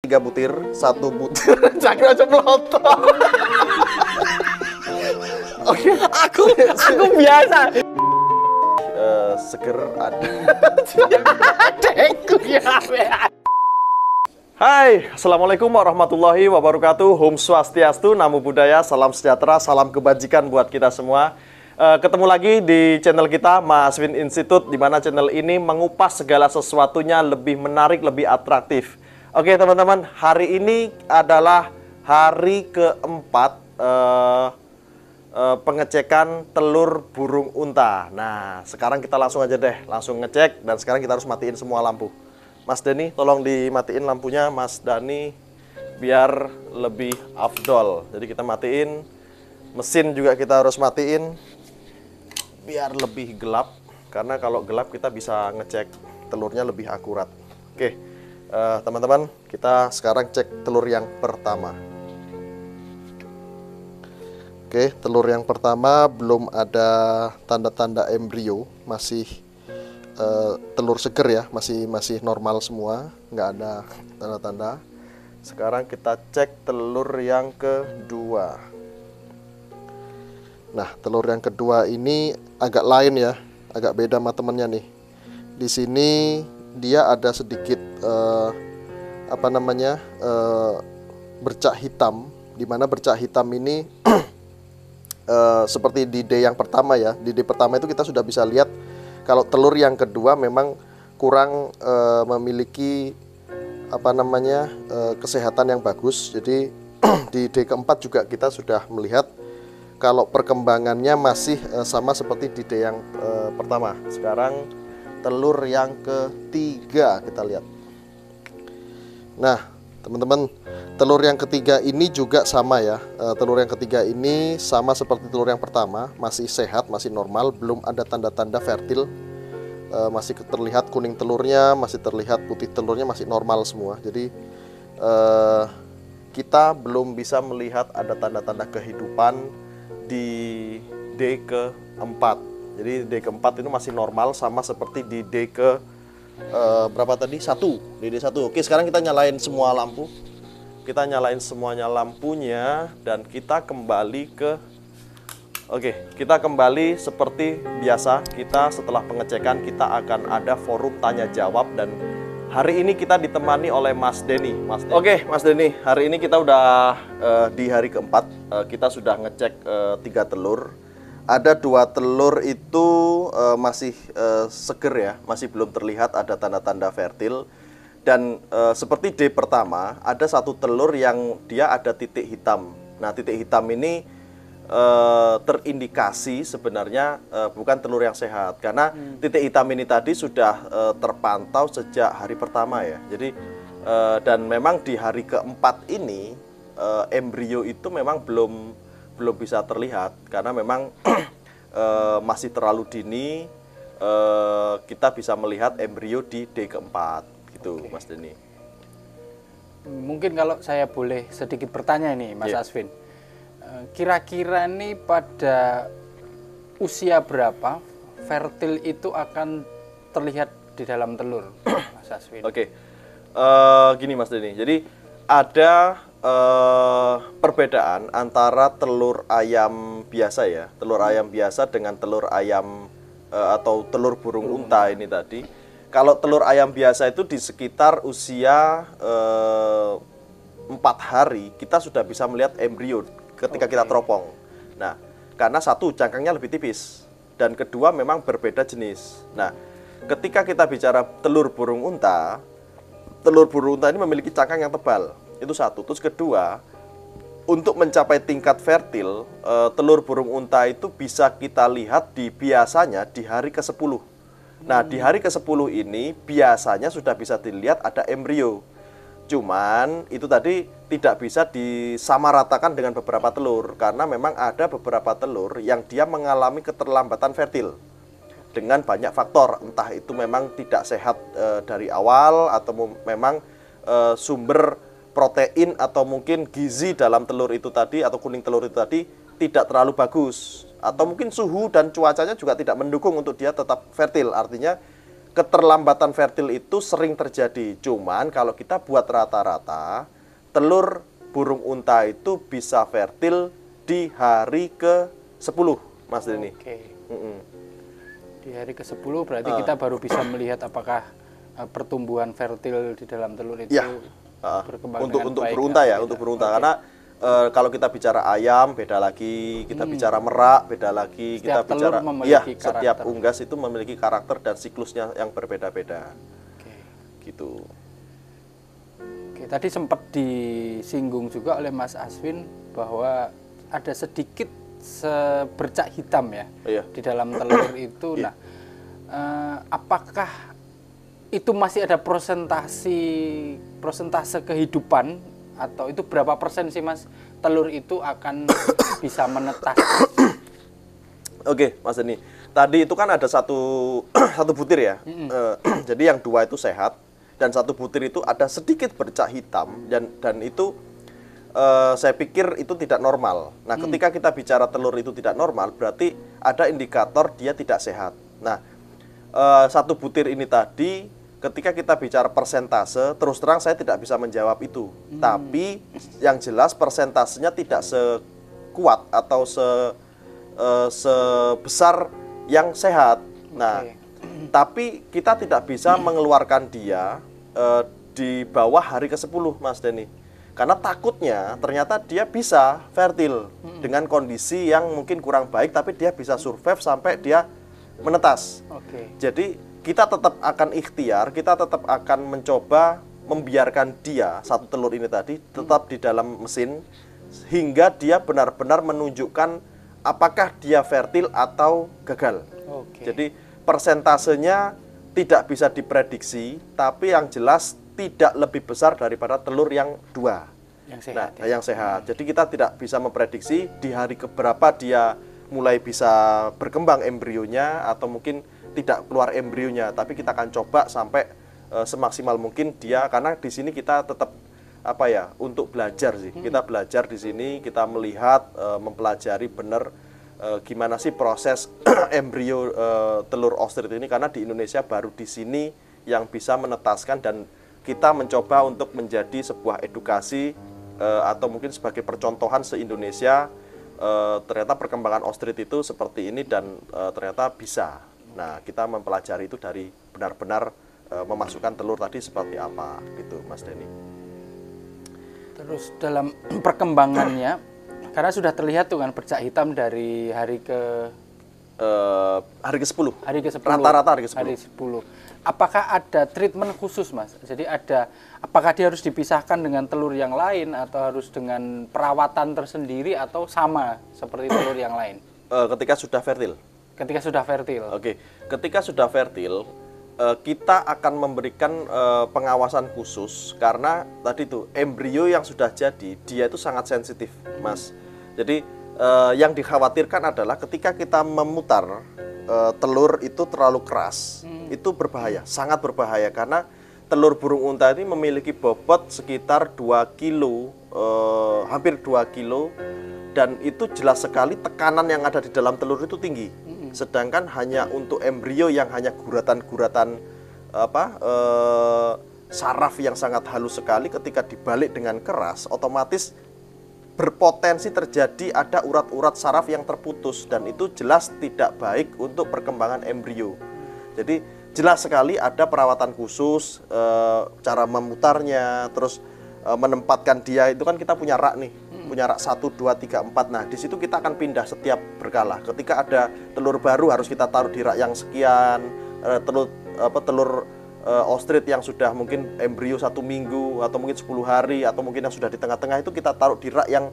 3 butir, 1 butir cakra cemloto. Oke, aku biasa. Seger ada. Adekku ya. Hai, assalamualaikum warahmatullahi wabarakatuh. Om Swastiastu, Namo Buddhaya, salam sejahtera, salam kebajikan buat kita semua. Ketemu lagi di channel kita, Mas Aswin Institute, di mana channel ini mengupas segala sesuatunya lebih menarik, lebih atraktif. Oke teman-teman, hari ini adalah hari keempat pengecekan telur burung unta. Nah, sekarang kita langsung aja deh, langsung ngecek, dan sekarang kita harus matiin semua lampu. Mas Dani, tolong dimatiin lampunya, Mas Dani, biar lebih afdol. Jadi kita matiin, mesin juga kita harus matiin, biar lebih gelap. Karena kalau gelap kita bisa ngecek telurnya lebih akurat. Oke, teman-teman, kita sekarang cek telur yang pertama. Oke, telur yang pertama belum ada tanda-tanda embrio, masih telur seger ya, masih normal semua, nggak ada tanda-tanda. Sekarang kita cek telur yang kedua. Nah, telur yang kedua ini agak lain ya, agak beda sama temennya nih. Di sini dia ada sedikit bercak hitam, dimana bercak hitam ini seperti di D yang pertama ya. Di D pertama itu kita sudah bisa lihat kalau telur yang kedua memang kurang memiliki kesehatan yang bagus. Jadi di D keempat juga kita sudah melihat kalau perkembangannya masih sama seperti di D yang pertama. Sekarang telur yang ketiga kita lihat. Nah, teman-teman, telur yang ketiga ini juga sama ya. Telur yang ketiga ini sama seperti telur yang pertama, masih sehat, masih normal, belum ada tanda-tanda fertil. Masih terlihat kuning telurnya, masih terlihat putih telurnya, masih normal semua. Jadi kita belum bisa melihat ada tanda-tanda kehidupan di D keempat. Jadi D keempat itu masih normal, sama seperti di D ke berapa tadi? 1. Di D1. Oke, sekarang kita nyalain semua lampu. Kita nyalain semuanya lampunya, dan kita kembali ke kita kembali seperti biasa. Kita setelah pengecekan kita akan ada forum tanya jawab, dan hari ini kita ditemani oleh Mas Denny. Oke, Mas Denny, hari ini kita udah di hari keempat. Kita sudah ngecek 3 telur. Ada 2 telur itu masih seger ya, masih belum terlihat ada tanda-tanda fertil. Dan seperti D pertama, ada 1 telur yang dia ada titik hitam. Nah, titik hitam ini terindikasi sebenarnya bukan telur yang sehat, karena titik hitam ini tadi sudah terpantau sejak hari pertama ya. Jadi dan memang di hari keempat ini embrio itu memang belum bisa terlihat, karena memang masih terlalu dini kita bisa melihat embrio di D keempat gitu. Mas Denny. Mungkin kalau saya boleh sedikit bertanya nih, Mas Aswin. Kira-kira nih pada usia berapa fertil itu akan terlihat di dalam telur, Mas Aswin? Oke, gini Mas Denny. Jadi ada perbedaan antara telur ayam biasa ya, telur ayam biasa dengan telur ayam atau telur burung unta ini tadi. Kalau telur ayam biasa itu di sekitar usia 4 hari kita sudah bisa melihat embrio ketika kita teropong. Nah, karena 1, cangkangnya lebih tipis, dan kedua memang berbeda jenis. Nah, ketika kita bicara telur burung unta ini memiliki cangkang yang tebal. Itu 1. Terus kedua, untuk mencapai tingkat fertil, telur burung unta itu bisa kita lihat biasanya di hari ke-10. Nah, di hari ke-10 ini biasanya sudah bisa dilihat ada embrio. Cuman itu tadi tidak bisa disamaratakan dengan beberapa telur, karena memang ada beberapa telur yang dia mengalami keterlambatan fertil dengan banyak faktor. Entah itu memang tidak sehat dari awal, atau memang sumber protein atau mungkin gizi dalam telur itu tadi, atau kuning telur itu tadi tidak terlalu bagus, atau mungkin suhu dan cuacanya juga tidak mendukung untuk dia tetap fertil. Artinya keterlambatan fertil itu sering terjadi. Cuman kalau kita buat rata-rata, telur burung unta itu bisa fertil di hari ke-10, Mas Denny. Oke. Di hari ke-10 berarti kita baru bisa melihat apakah pertumbuhan fertil di dalam telur itu Ya, berkembang untuk dengan baik berunta ya, atau untuk tidak. berunta. Oke. Karena kalau kita bicara ayam beda lagi, kita bicara merak beda lagi, Setiap kita telur bicara memiliki setiap karakter. unggas itu memiliki karakter dan siklusnya yang berbeda-beda. Oke. Gitu. Oke, tadi sempat disinggung juga oleh Mas Aswin bahwa ada sedikit bercak hitam ya Iya. di dalam telur itu. Nah, apakah itu masih ada persentase kehidupan atau itu berapa persen sih Mas telur itu akan bisa menetas? Oke, Mas Denny. Tadi itu kan ada satu satu butir ya. Jadi yang 2 itu sehat dan satu butir itu ada sedikit bercak hitam dan itu saya pikir itu tidak normal. Nah, ketika kita bicara telur itu tidak normal, berarti ada indikator dia tidak sehat. Nah, satu butir ini tadi, ketika kita bicara persentase, terus terang saya tidak bisa menjawab itu. Tapi yang jelas persentasenya tidak sekuat atau sebesar yang sehat. Nah, tapi kita tidak bisa mengeluarkan dia di bawah hari ke-10, Mas Denny. Karena takutnya ternyata dia bisa fertil dengan kondisi yang mungkin kurang baik, tapi dia bisa survive sampai dia menetas. Jadi kita tetap akan ikhtiar, kita tetap akan mencoba membiarkan dia, satu telur ini tadi, tetap di dalam mesin, hingga dia benar-benar menunjukkan apakah dia fertil atau gagal. Jadi persentasenya tidak bisa diprediksi, tapi yang jelas tidak lebih besar daripada telur yang 2 yang sehat. Nah, yang sehat. Jadi kita tidak bisa memprediksi di hari keberapa dia mulai bisa berkembang embrionya atau mungkin tidak keluar embrionya, tapi kita akan coba sampai semaksimal mungkin dia, karena di sini kita tetap untuk belajar sih. Kita belajar di sini, kita melihat, mempelajari benar gimana sih proses embrio telur ostrit ini, karena di Indonesia baru di sini yang bisa menetaskan, dan kita mencoba untuk menjadi sebuah edukasi atau mungkin sebagai percontohan se-Indonesia, ternyata perkembangan ostrit itu seperti ini dan ternyata bisa. Nah, kita mempelajari itu dari benar-benar memasukkan telur tadi seperti apa gitu, Mas Denny. Terus dalam perkembangannya, karena sudah terlihat tuh kan bercak hitam dari hari ke-10. Hari ke-10. Rata-rata hari ke-10. Hari 10. Apakah ada treatment khusus, Mas? Jadi apakah dia harus dipisahkan dengan telur yang lain atau harus dengan perawatan tersendiri atau sama seperti telur yang lain? Ketika sudah fertil. Ketika sudah fertil. Oke, ketika sudah fertil, kita akan memberikan pengawasan khusus karena tadi tuh embrio yang sudah jadi dia itu sangat sensitif, Mas. Jadi yang dikhawatirkan adalah ketika kita memutar telur itu terlalu keras, itu berbahaya, sangat berbahaya, karena telur burung unta ini memiliki bobot sekitar 2 kilo, hampir 2 kilo, dan itu jelas sekali tekanan yang ada di dalam telur itu tinggi. Sedangkan hanya untuk embrio yang hanya guratan-guratan saraf yang sangat halus sekali, ketika dibalik dengan keras, otomatis berpotensi terjadi ada urat-urat saraf yang terputus, dan itu jelas tidak baik untuk perkembangan embrio. Jadi jelas sekali ada perawatan khusus, cara memutarnya, terus menempatkan dia itu kan kita punya rak nih, punya rak 1, 2, 3, 4. Nah, di situ kita akan pindah setiap berkala. Ketika ada telur baru harus kita taruh di rak yang sekian, telur ostrit yang sudah mungkin embrio 1 minggu atau mungkin 10 hari atau mungkin yang sudah di tengah-tengah itu kita taruh di rak yang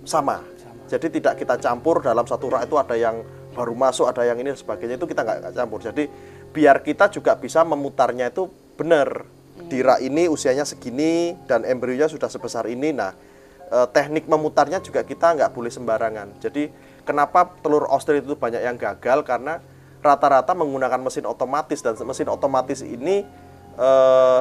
sama. Jadi tidak kita campur dalam satu rak, itu ada yang baru masuk, ada yang ini dan sebagainya, itu kita nggak campur. Jadi biar kita juga bisa memutarnya itu benar. Di rak ini usianya segini dan embrionya sudah sebesar ini. Nah, teknik memutarnya juga kita nggak boleh sembarangan. Jadi kenapa telur ostrit itu banyak yang gagal, karena rata-rata menggunakan mesin otomatis, dan mesin otomatis ini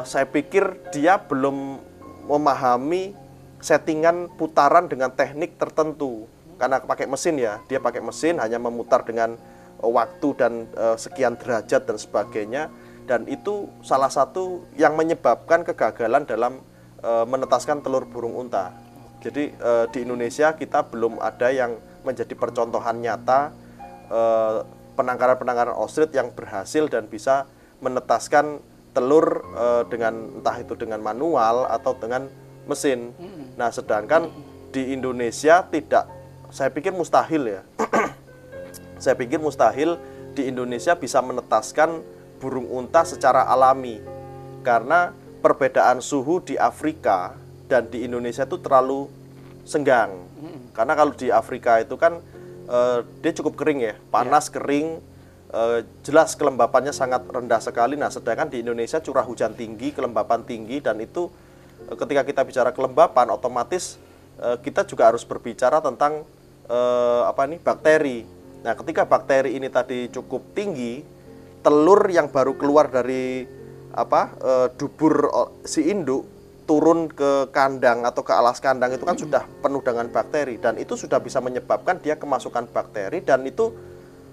saya pikir dia belum memahami settingan putaran dengan teknik tertentu. Karena pakai mesin ya, dia pakai mesin hanya memutar dengan waktu dan sekian derajat dan sebagainya, dan itu salah satu yang menyebabkan kegagalan dalam menetaskan telur burung unta. Jadi di Indonesia kita belum ada yang menjadi percontohan nyata penangkaran ostrich yang berhasil dan bisa menetaskan telur dengan entah itu dengan manual atau dengan mesin. Nah, sedangkan di Indonesia tidak, saya pikir mustahil ya. Saya pikir mustahil di Indonesia bisa menetaskan burung unta secara alami, karena perbedaan suhu di Afrika dan di Indonesia itu terlalu senggang. Karena kalau di Afrika itu kan dia cukup kering ya, panas, kering, jelas kelembapannya sangat rendah sekali. Nah, sedangkan di Indonesia curah hujan tinggi, kelembapan tinggi, dan itu ketika kita bicara kelembapan, otomatis kita juga harus berbicara tentang bakteri. Nah, ketika bakteri ini tadi cukup tinggi, telur yang baru keluar dari dubur si induk turun ke kandang atau ke alas kandang itu kan sudah penuh dengan bakteri, dan itu sudah bisa menyebabkan dia kemasukan bakteri, dan itu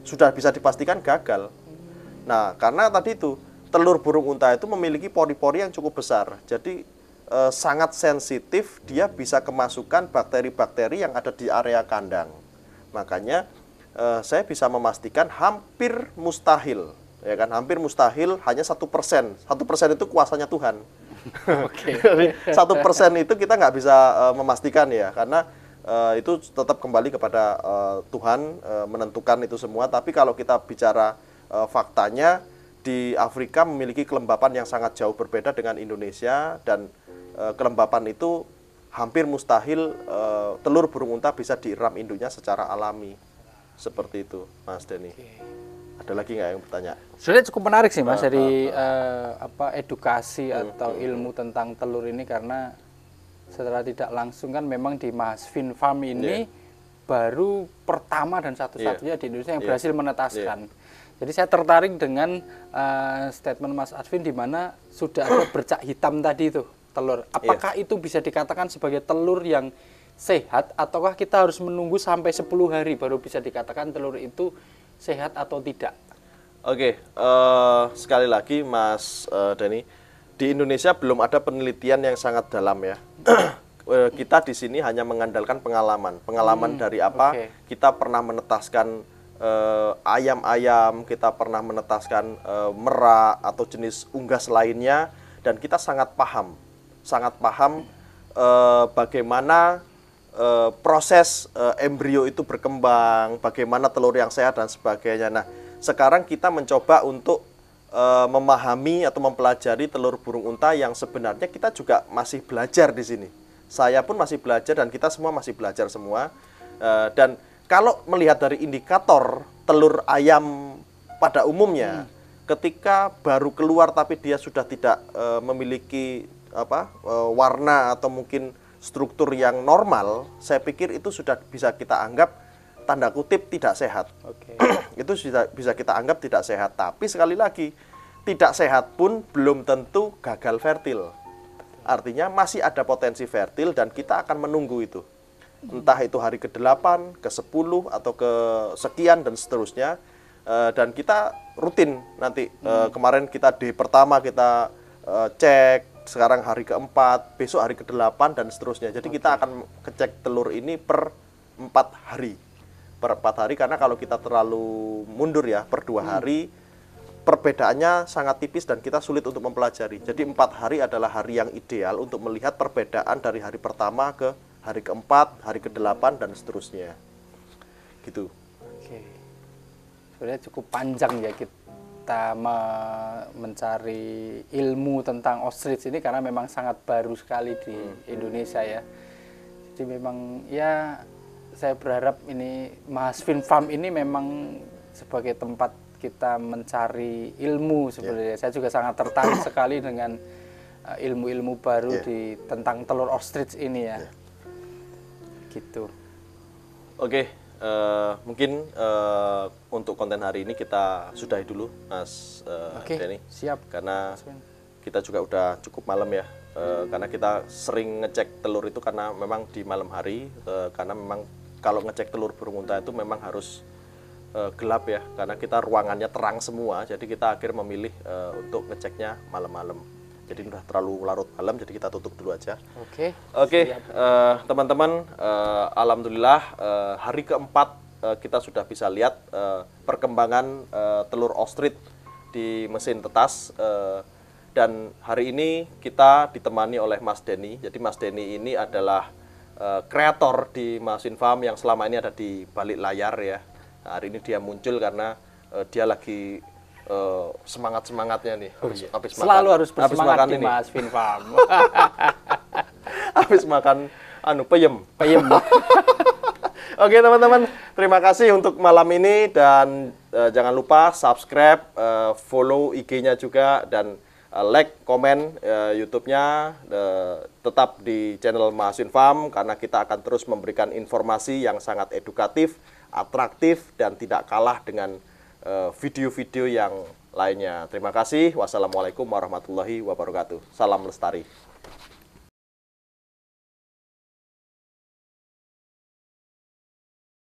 sudah bisa dipastikan gagal. Nah, karena tadi itu telur burung unta itu memiliki pori-pori yang cukup besar, jadi sangat sensitif, dia bisa kemasukan bakteri-bakteri yang ada di area kandang. Makanya saya bisa memastikan hampir mustahil, ya kan, hampir mustahil, hanya 1%. 1% itu kuasanya Tuhan. Oke. 1% itu kita nggak bisa memastikan ya, karena itu tetap kembali kepada Tuhan menentukan itu semua. Tapi kalau kita bicara faktanya, di Afrika memiliki kelembapan yang sangat jauh berbeda dengan Indonesia, dan kelembapan itu hampir mustahil telur burung unta bisa diiram induknya secara alami. Seperti itu, Mas Denny. Ada lagi nggak yang bertanya? Sebenarnya cukup menarik sih, Mas, dari edukasi atau ilmu tentang telur ini, karena secara tidak langsung kan memang di Mas Vin Farm ini baru pertama dan satu-satunya di Indonesia yang berhasil menetaskan. Jadi saya tertarik dengan statement Mas Asvin di mana sudah ada bercak hitam tadi itu telur. Apakah itu bisa dikatakan sebagai telur yang sehat, ataukah kita harus menunggu sampai 10 hari baru bisa dikatakan telur itu sehat atau tidak? Oke, sekali lagi Mas Denny, di Indonesia belum ada penelitian yang sangat dalam ya. Kita di sini hanya mengandalkan pengalaman dari apa kita pernah menetaskan ayam-ayam, kita pernah menetaskan merak atau jenis unggas lainnya, dan kita sangat paham bagaimana proses embrio itu berkembang, bagaimana telur yang sehat dan sebagainya. Nah, sekarang kita mencoba untuk memahami atau mempelajari telur burung unta yang sebenarnya kita juga masih belajar di sini. Saya pun masih belajar dan kita semua masih belajar semua. Dan kalau melihat dari indikator telur ayam pada umumnya, ketika baru keluar tapi dia sudah tidak memiliki warna atau mungkin struktur yang normal, saya pikir itu sudah bisa kita anggap tanda kutip tidak sehat. Itu sudah bisa kita anggap tidak sehat. Tapi sekali lagi, tidak sehat pun belum tentu gagal fertil. Artinya masih ada potensi fertil dan kita akan menunggu itu. Entah itu hari ke-8, ke-10, atau ke sekian dan seterusnya. Dan kita rutin nanti. Kemarin kita di pertama kita cek, sekarang hari ke-4, besok hari ke-8 dan seterusnya. Jadi kita akan ngecek telur ini per 4 hari. Per 4 hari, karena kalau kita terlalu mundur ya, per 2 hari, perbedaannya sangat tipis dan kita sulit untuk mempelajari. Jadi 4 hari adalah hari yang ideal untuk melihat perbedaan dari hari pertama ke hari ke-4, hari ke-8 dan seterusnya. Gitu. Oke. Sebenarnya cukup panjang ya kita mencari ilmu tentang ostrich ini, karena memang sangat baru sekali di Indonesia ya. Jadi memang ya saya berharap ini Mas Vin Farm ini memang sebagai tempat kita mencari ilmu sebenarnya. Saya juga sangat tertarik sekali dengan ilmu-ilmu baru tentang telur ostrich ini ya. Gitu. Oke, mungkin untuk konten hari ini kita sudahi dulu, Mas Denny. Siap. Karena kita juga udah cukup malam ya. Karena kita sering ngecek telur itu karena memang di malam hari. Karena memang kalau ngecek telur burung unta itu memang harus gelap ya, karena kita ruangannya terang semua, jadi kita akhir memilih untuk ngeceknya malam-malam. Jadi udah terlalu larut malam, jadi kita tutup dulu aja. Oke, teman-teman, alhamdulillah hari keempat kita sudah bisa lihat perkembangan telur ostrit di mesin tetas. Dan hari ini kita ditemani oleh Mas Denny. Jadi Mas Denny ini adalah kreator di Masin Farm yang selama ini ada di balik layar ya. Nah, hari ini dia muncul karena dia lagi semangat-semangatnya nih. Habis Selalu makan, harus bersemangat di ini. Masin Farm. Habis makan peyem. Peyem. Oke teman-teman, terima kasih untuk malam ini dan jangan lupa subscribe, follow IG-nya juga dan like, komen YouTube-nya, tetap di channel Masin Farm karena kita akan terus memberikan informasi yang sangat edukatif, atraktif dan tidak kalah dengan video-video yang lainnya. Terima kasih. Wassalamualaikum warahmatullahi wabarakatuh. Salam lestari.